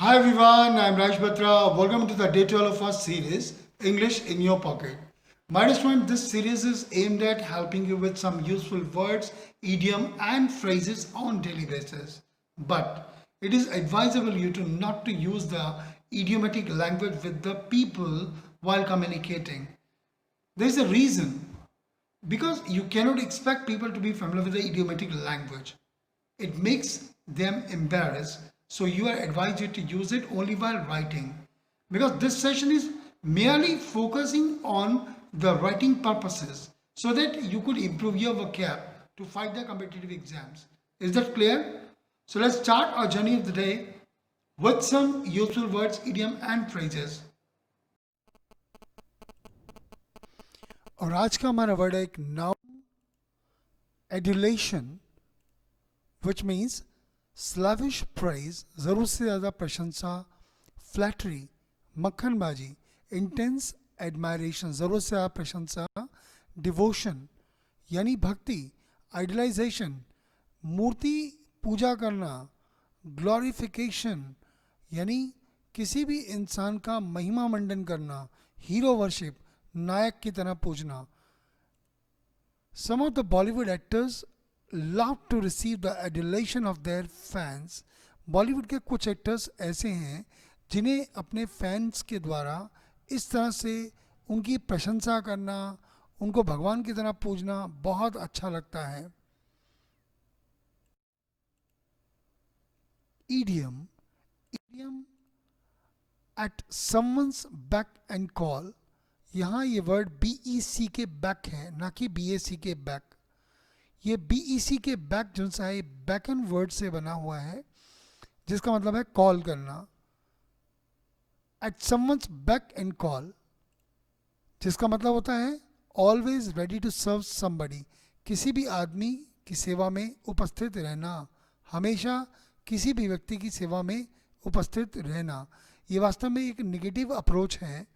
Hi everyone, I'm Raj Batra. Welcome to the Day 12 of our series, English in Your Pocket. My dear student, this series is aimed at helping you with some useful words, idiom and phrases on daily basis. But it is advisable you to not to use the idiomatic language with the people while communicating. There is a reason because you cannot expect people to be familiar with the idiomatic language. It makes them embarrassed, so you are advised to use it only while writing. Because this session is merely focusing on the writing purposes so that you could improve your vocab to fight the competitive exams. Is that clear? So let's start our journey of the day with some useful words, idiom and phrases. और आज का हमारा word है एक noun adulation which means slavish praise, ज़रूर से ज़्यादा प्रशंसा, फ्लैटरी, मक्खनबाजी, इंटेंस एडमायरेशन, ज़रूर से ज़्यादा प्रशंसा, डिवोशन यानी भक्ति, आइडलाइजेशन मूर्ति पूजा करना, ग्लोरिफिकेशन यानी किसी भी इंसान का महिमा मंडन करना, हीरो वर्शिप नायक की तरह पूजना. Some of the Bollywood actors love to receive the adulation of their fans. Bollywood के कुछ एक्टर्स ऐसे हैं जिन्हें अपने फैंस के द्वारा इस तरह से उनकी प्रशंसा करना, उनको भगवान की तरह पूजना बहुत अच्छा लगता है. Idiom, idiom at someone's beck and call. यहाँ ये वर्ड BEC के बैक है, ना कि BAC के बैक. ये BEC के बैक जो सा है बैक एंड वर्ड से बना हुआ है जिसका मतलब है कॉल करना. At someone's beck and call जिसका मतलब होता है always ready to serve somebody, किसी भी आदमी की सेवा में उपस्थित रहना, हमेशा किसी भी व्यक्ति की सेवा में उपस्थित रहना. ये वास्तव में एक निगेटिव अप्रोच है.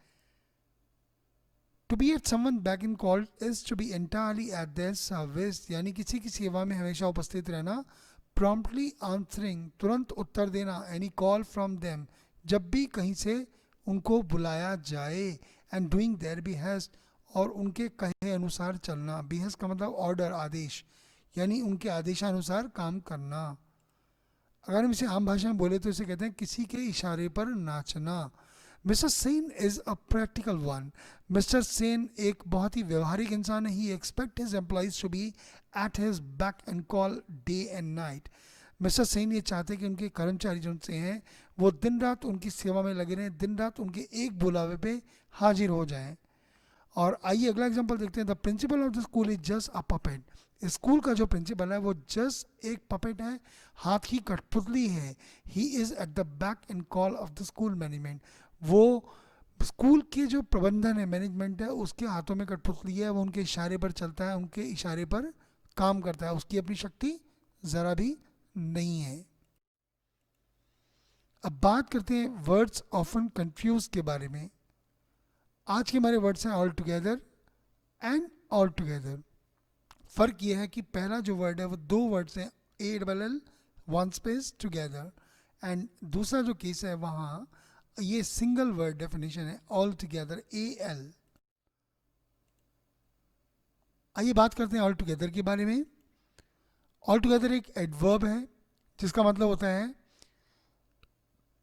To be at someone back in call is to be entirely at their service, यानी किसी की सेवा में हमेशा उपस्थित रहना. Promptly answering, तुरंत उत्तर देना, any call from them, जब भी कहीं से उनको बुलाया जाए. And doing their behest, और उनके कहे अनुसार चलना. behest का मतलब ऑर्डर, आदेश, यानी उनके आदेशानुसार काम करना. अगर हम इसे आम भाषा में बोले तो इसे कहते हैं किसी के इशारे पर नाचना. Mister Sen is a practical one. Mister Sen एक बहुत ही व्यवहारिक इंसान है. He expect his employees to be at his back and call day and night. Mister Sen ये चाहते हैं कि उनके कर्मचारी जो उनसे हैं वो दिन रात उनकी सेवा में लगे रहें, दिन रात उनके एक बुलावे पे हाजिर हो जाएं. और आइए अगला एग्जांपल देखते हैं. The principle of the school is just a puppet. School का जो प्रिंसिपल है वो जस्ट एक पपेट है, हाथ की कठपुतली है. He is at the back and call of the school management. वो स्कूल के जो प्रबंधन है, मैनेजमेंट है, उसके हाथों में कठपुतली है. वो उनके इशारे पर चलता है, उनके इशारे पर काम करता है. उसकी अपनी शक्ति ज़रा भी नहीं है. अब बात करते हैं वर्ड्स ऑफन कंफ्यूज के बारे में. आज के हमारे वर्ड्स हैं all together and all together. फ़र्क ये है कि पहला जो वर्ड है वो दो वर्ड्स हैं, ALL one space together, and दूसरा जो केस है वहाँ ये सिंगल वर्ड डेफिनेशन है ऑल टुगेदर AL. आइए बात करते हैं ऑल टुगेदर के बारे में. ऑल टुगेदर एक एडवर्ब है जिसका मतलब होता है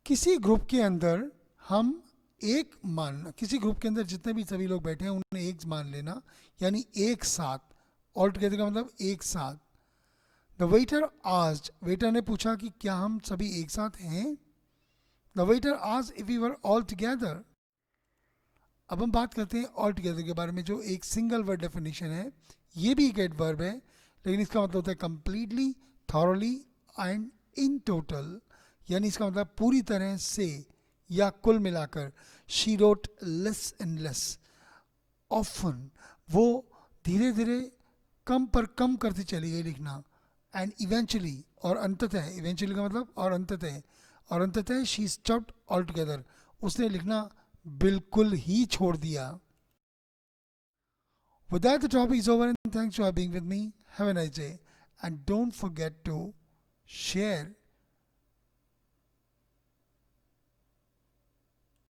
किसी ग्रुप के अंदर हम एक मानना, किसी ग्रुप के अंदर जितने भी सभी लोग बैठे हैं उन्हें एक मान लेना, यानी एक साथ. ऑल टुगेदर का मतलब एक साथ. द वेटर आस्क्ड, वेटर ने पूछा कि क्या हम सभी एक साथ हैं. The waiter asked if we were all together. अब हम बात करते हैं ऑल टुगेदर के बारे में जो एक सिंगल वर्ड डेफिनेशन है. ये भी एक एडवर्ब है लेकिन इसका मतलब होता है completely, thoroughly and in total, यानी इसका मतलब पूरी तरह से या कुल मिलाकर. She wrote less and less. Often, वो धीरे धीरे कम पर कम करती चली गई लिखना. एंड इवेंचुअली, और अंततः, इवेंचुअली का मतलब और अंततः, और अंततः शी स्टॉप्ड ऑल टुगेदर, उसने लिखना बिल्कुल ही छोड़ दिया. With that, the topic is over, and thanks for being with me. Have a nice day, and don't forget to share